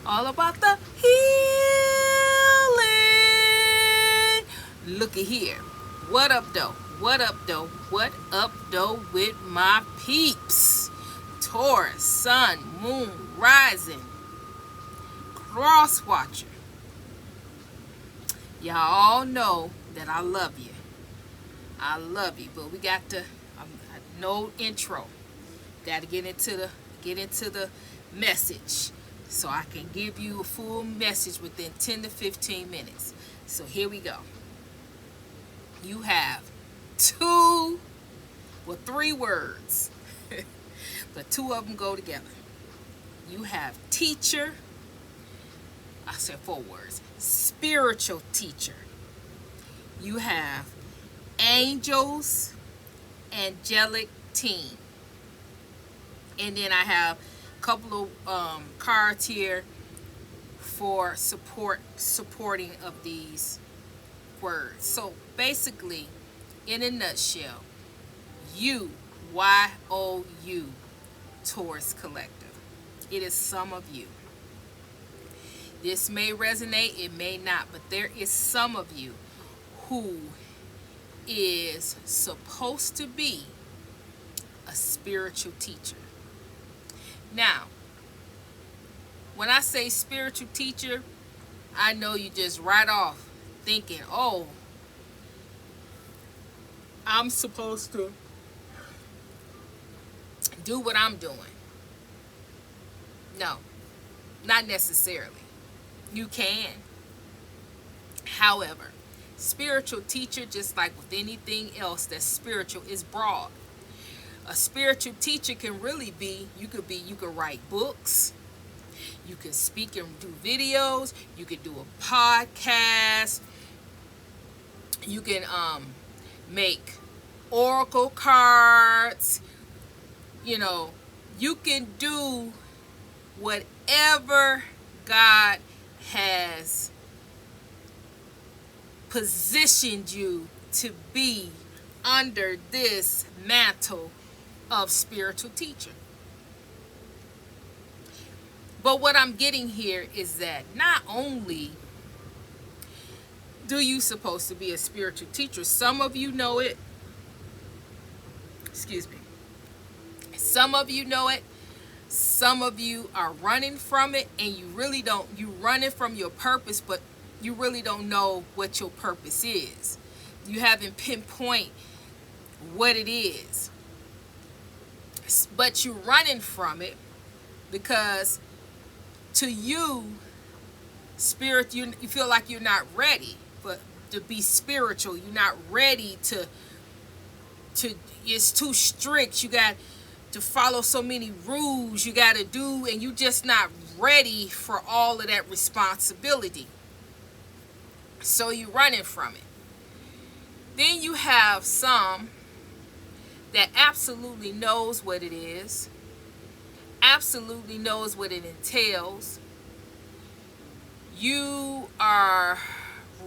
all about the healing. Looky here. What up, though? What up, though? What up, though, with my peeps? Taurus, Sun, Moon, Rising, Cross Watcher. Y'all all know that I love you. I love you, but we got to no intro. Got to get into the message, so I can give you a full message within 10 to 15 minutes. So here we go. You have three words, but two of them go together. You have teacher. I said four words. Spiritual teacher. You have angels, angelic team. And then I have a couple of cards here for supporting of these words. So basically, in a nutshell, YOU, Taurus Collective. It is some of you. This may resonate, it may not, but there is some of you who is supposed to be a spiritual teacher. Now, when I say spiritual teacher, I know you just right off thinking, oh, I'm supposed to do what I'm doing. No, not necessarily. You can. However, spiritual teacher, just like with anything else that's spiritual, is broad. A spiritual teacher can really be, you could write books, you can speak and do videos, you could do a podcast, you can make oracle cards, you can do whatever God has positioned you to be under this mantle of spiritual teacher. But what I'm getting here is that not only do you supposed to be a spiritual teacher, some of you know it. Excuse me. Some of you know it. Some of you are running from it, and you really don't. You running from your purpose, but you really don't know what your purpose is. You haven't pinpoint what it is. But you're running from it because to you, spirit, you feel like you're not ready to be spiritual. You're not ready to it's too strict. You got to follow so many rules you got to do, and you just not ready for all of that responsibility. So you're running from it. Then you have some that absolutely knows what it is, absolutely knows what it entails. You are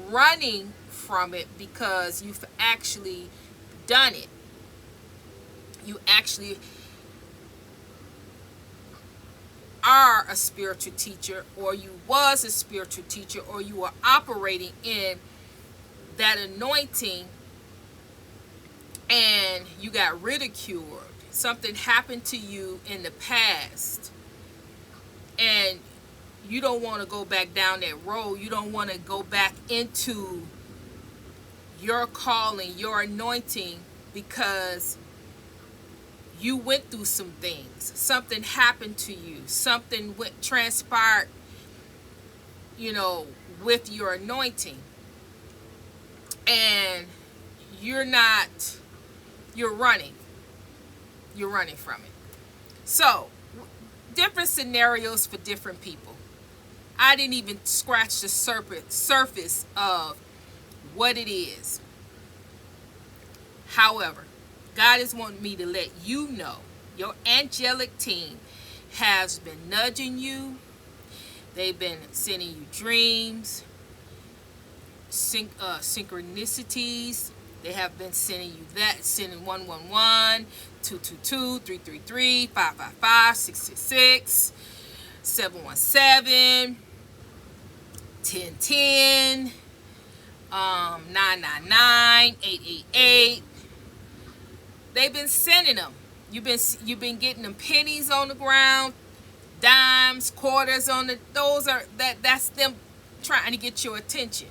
running from it because you've actually done it. You actually are a spiritual teacher, or you was a spiritual teacher, or you are operating in that anointing, and you got ridiculed. Something happened to you in the past, and you don't want to go back down that road. You don't want to go back into your calling, your anointing, because you went through some things. Something happened to you. Something transpired, with your anointing. And you're running. You're running from it. So, different scenarios for different people. I didn't even scratch the surface of what it is. However, God is wanting me to let you know your angelic team has been nudging you. They've been sending you dreams, synchronicities. They have been sending you that, sending 111, 222, 333, 555, 666. 717, 1010, 999, 888. They've been sending them. You've been getting them pennies on the ground, dimes, quarters on the. That's them trying to get your attention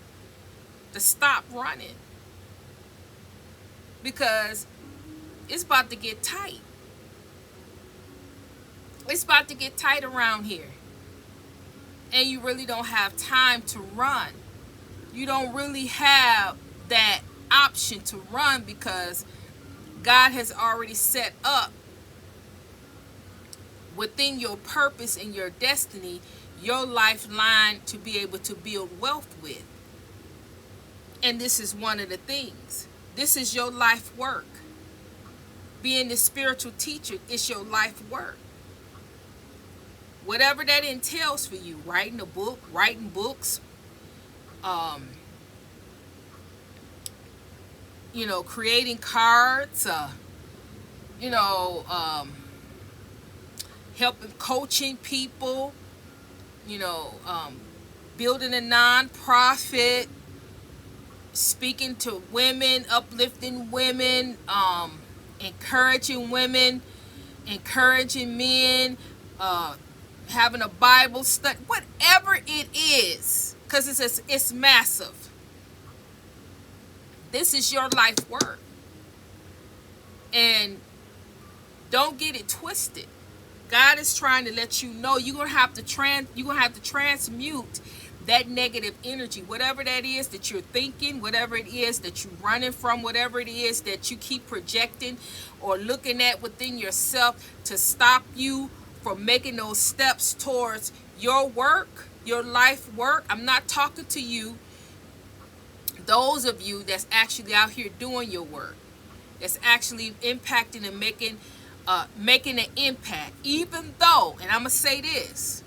to stop running, because it's about to get tight. It's about to get tight around here, and you really don't have time to run. You don't really have that option to run, because God has already set up within your purpose and your destiny, your lifeline to be able to build wealth with. And this is one of the things. This is your life work. Being the spiritual teacher is your life work. Whatever that entails for you, writing a book, writing books, creating cards, helping, coaching people, building a non-profit, speaking to women, uplifting women, encouraging women, encouraging men, having a Bible study, whatever it is, because it's massive. This is your life work. And don't get it twisted. God is trying to let you know you're gonna have to transmute that negative energy, whatever that is that you're thinking, whatever it is that you're running from, whatever it is that you keep projecting or looking at within yourself to stop you from making those steps towards your work, your life work. I'm not talking to you, those of you that's actually out here doing your work, that's actually impacting and making an impact. Even though, and I'm gonna say this,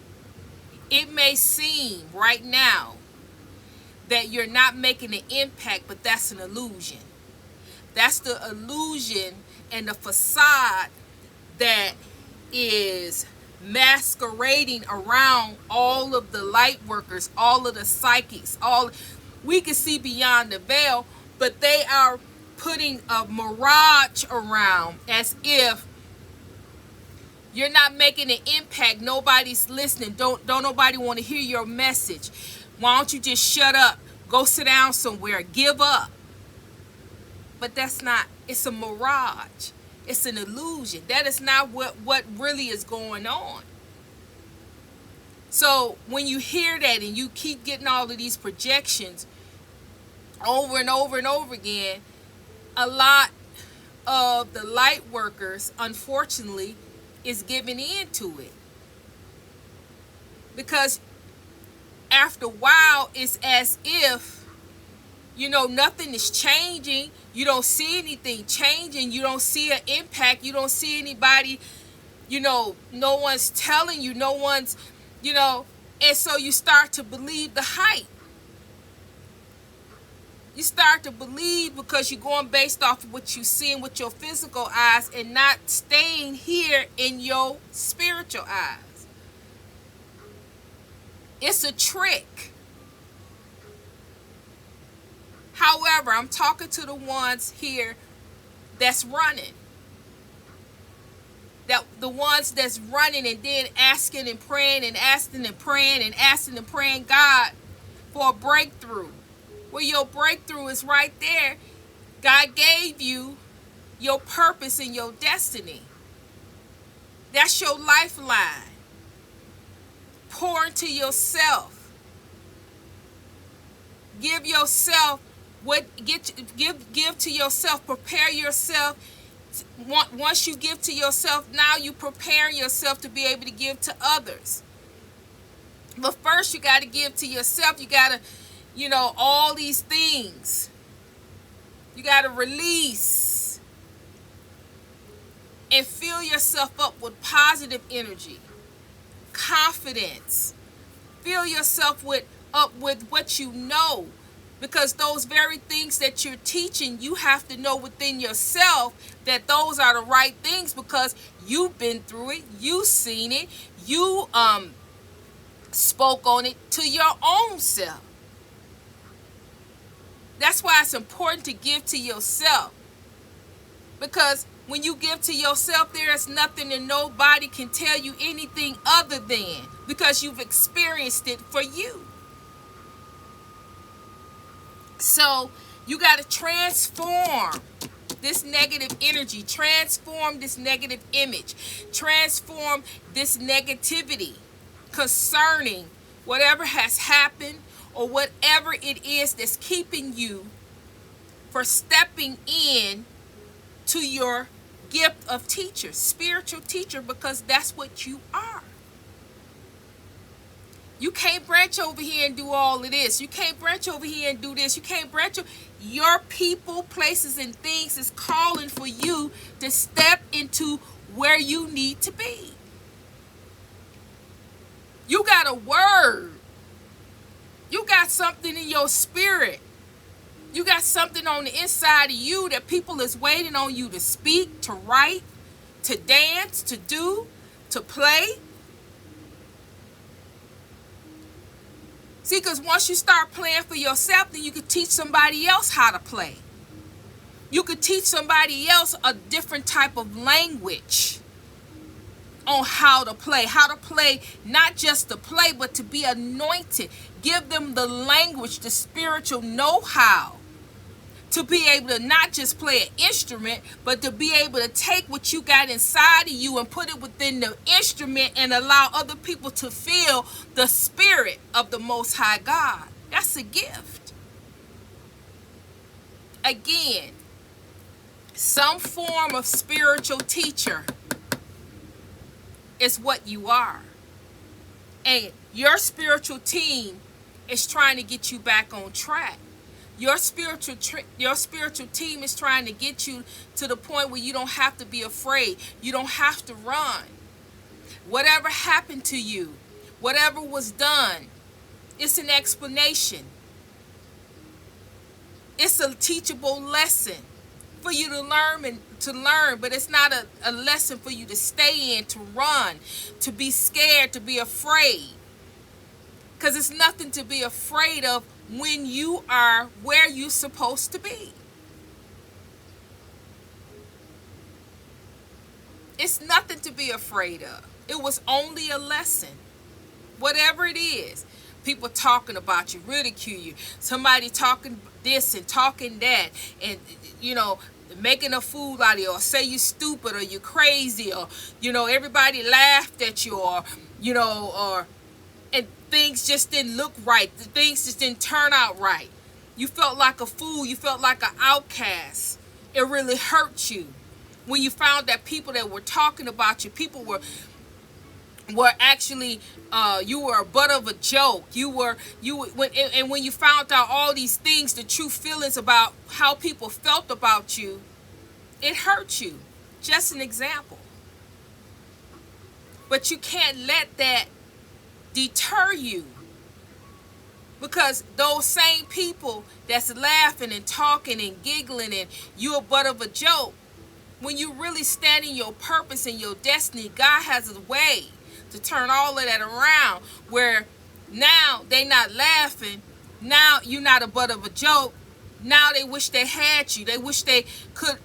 it may seem right now that you're not making an impact, but that's an illusion. That's the illusion and the facade that is masquerading around all of the light workers, all of the psychics, we can see beyond the veil, but they are putting a mirage around as if you're not making an impact. Nobody's listening. Don't nobody want to hear your message. Why don't you just shut up? Go sit down somewhere. Give up. But that's not, it's a mirage. It's an illusion. That is not what really is going on. So when you hear that and you keep getting all of these projections over and over and over again, a lot of the light workers, unfortunately, is giving in to it. Because after a while, it's as if, nothing is changing. You don't see anything changing. You don't see an impact. You don't see anybody, no one's telling you, no one's, and so you start to believe the hype. You start to believe because you're going based off of what you're seeing with your physical eyes and not staying here in your spiritual eyes. It's a trick. However, I'm talking to the ones here that's running. That the ones that's running and then asking and praying and asking and praying and asking and praying God for a breakthrough. Well, your breakthrough is right there. God gave you your purpose and your destiny. That's your lifeline. Pour into yourself. Give yourself give to yourself. Prepare yourself. Once you give to yourself, now you prepare yourself to be able to give to others. But first you got to give to yourself. You got to, all these things. You got to release and fill yourself up with positive energy, confidence. Fill yourself up with what you know. Because those very things that you're teaching, you have to know within yourself that those are the right things, because you've been through it, you've seen it, you spoke on it to your own self. That's why it's important to give to yourself. Because when you give to yourself, there is nothing and nobody can tell you anything other than, because you've experienced it for you. So you got to transform this negative energy, transform this negative image, transform this negativity concerning whatever has happened or whatever it is that's keeping you for stepping in to your gift of teacher, spiritual teacher, because that's what you are. You can't branch over here and do all of this. You can't branch over here and do this. You can't branch. Your people, places, and things is calling for you to step into where you need to be. You got a word. You got something in your spirit. You got something on the inside of you that people is waiting on you to speak, to write, to dance, to do, to play. See, because once you start playing for yourself, then you can teach somebody else how to play. You could teach somebody else a different type of language on how to play, not just to play, but to be anointed. Give them the language, the spiritual know-how to be able to not just play an instrument, but to be able to take what you got inside of you and put it within the instrument and allow other people to feel the spirit of the Most High God. That's a gift. Again, some form of spiritual teacher is what you are. And your spiritual team is trying to get you back on track. Your spiritual team is trying to get you to the point where you don't have to be afraid. You don't have to run. Whatever happened to you, whatever was done, it's an explanation. It's a teachable lesson for you to learn, but it's not a lesson for you to stay in, to run, to be scared, to be afraid. Because it's nothing to be afraid of when you are where you're supposed to be. It's nothing to be afraid of. It was only a lesson. Whatever it is. People talking about you, ridicule you. Somebody talking this and talking that. And, making a fool out of you, or say you stupid, or you crazy, or, everybody laughed at you, or, and things just didn't look right. Things just didn't turn out right. You felt like a fool. You felt like an outcast. It really hurt you when you found that people that were talking about you, people were actually, you were a butt of a joke. And when you found out all these things, the true feelings about how people felt about you, it hurt you. Just an example. But you can't let that deter you, because those same people that's laughing and talking and giggling and you a butt of a joke, when you really stand in your purpose and your destiny, God has a way to turn all of that around, where now they not laughing, now you're not a butt of a joke, now they wish they had you, they wish they could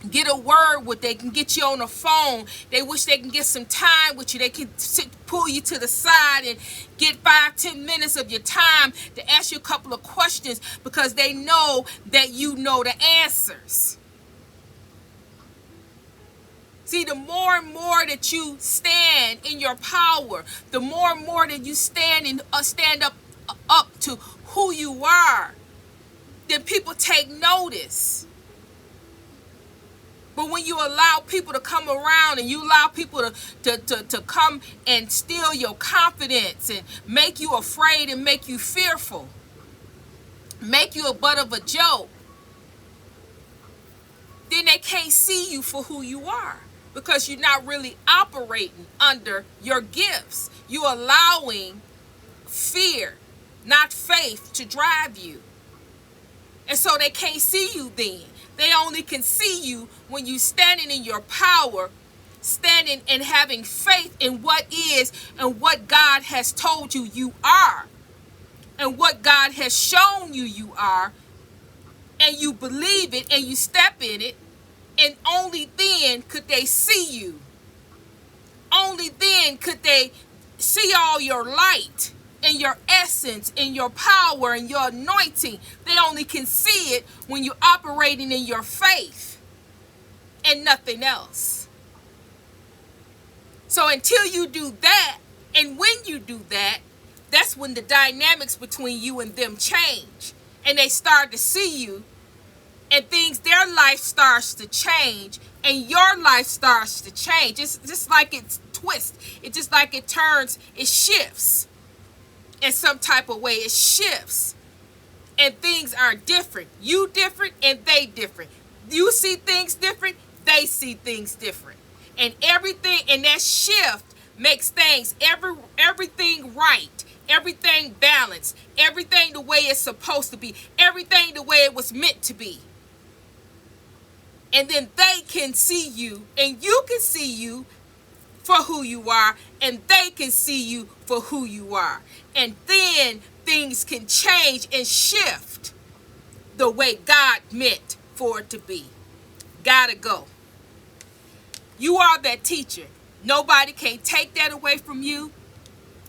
get a word with, they can get you on the phone, they wish they can get some time with you, they can pull you to the side and get 5-10 minutes of your time to ask you a couple of questions, because they know that you know the answers. See, the more and more that you stand in your power, the more and more that you stand up to who you are, then people take notice. But when you allow people to come around and you allow people to come and steal your confidence and make you afraid and make you fearful, make you a butt of a joke, then they can't see you for who you are, because you're not really operating under your gifts. You're allowing fear, not faith, to drive you. And so they can't see you then. They only can see you when you're standing in your power, standing and having faith in what is and what God has told you you are, and what God has shown you you are, and you believe it and you step in it, and only then could they see you. Only then could they see all your light and your essence and your power and your anointing. They only can see it when you're operating in your faith and nothing else. So until you do that, and when you do that, that's when the dynamics between you and them change, and they start to see you, and their life starts to change, and your life starts to change. It's just like it twists. It's just like it turns, it shifts in some type of way. It shifts, and things are different. You different, and they different. You see things different, they see things different. And everything in that shift makes everything right, everything balanced, everything the way it's supposed to be, everything the way it was meant to be. And then they can see you, and you can see you for who you are, and they can see you for who you are. And then things can change and shift the way God meant for it to be. Gotta go. You are that teacher. Nobody can take that away from you.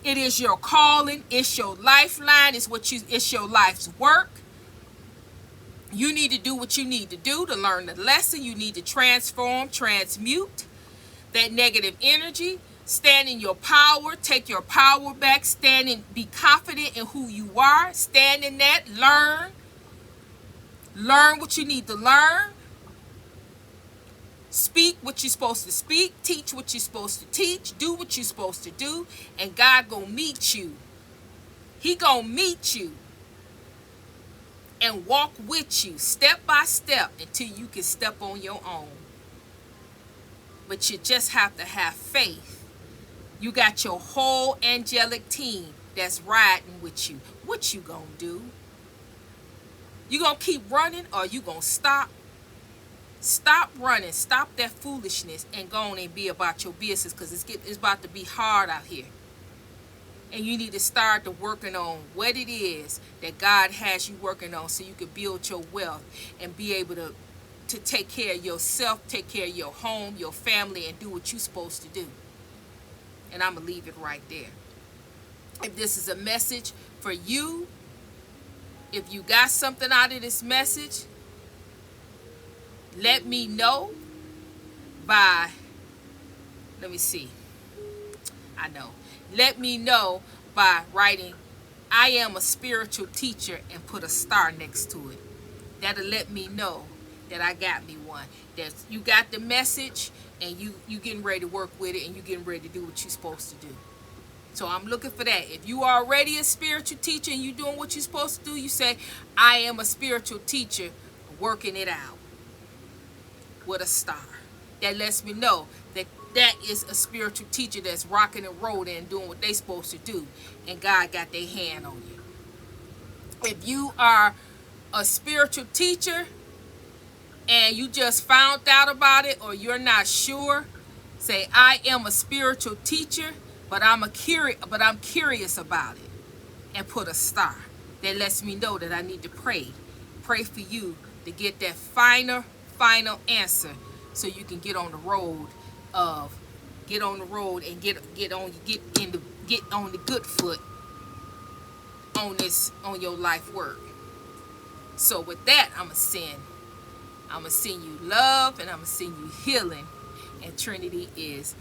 It is your calling. It's your lifeline. It's your life's work. You need to do what you need to do to learn the lesson. You need to transmute that negative energy. Stand in your power. Take your power back. Be confident in who you are. Stand in that. Learn what you need to learn. Speak what you're supposed to speak. Teach what you're supposed to teach. Do what you're supposed to do. And God gonna meet you. He gonna meet you and walk with you step by step until you can step on your own. But you just have to have faith. You got your whole angelic team that's riding with you. What you gonna do? You gonna keep running, or you gonna stop? Stop running. Stop that foolishness and go on and be about your business, because it's about to be hard out here. And you need to start to working on what it is that God has you working on, so you can build your wealth and be able to take care of yourself, take care of your home, your family, and do what you're supposed to do. And I'm going to leave it right there. If this is a message for you, if you got something out of this message, let me know by, let me see. I know. Let me know by writing, I am a spiritual teacher, and put a star next to it. That'll let me know that I got me one. That you got the message, and you getting ready to work with it, and you getting ready to do what you're supposed to do. So I'm looking for that. If you are already a spiritual teacher and you doing what you're supposed to do, you say, I am a spiritual teacher working it out with a star. That lets me know that is a spiritual teacher that's rocking and rolling and doing what they supposed to do, and God got their hand on you. If you are a spiritual teacher and you just found out about it, or you're not sure, say, I am a spiritual teacher, but I'm curious about it, and put a star. That lets me know that I need to pray for you to get that final answer, so you can get on the road and get on the good foot on your life work. So with that, I'm gonna send you love, and I'm gonna send you healing, and Trinity is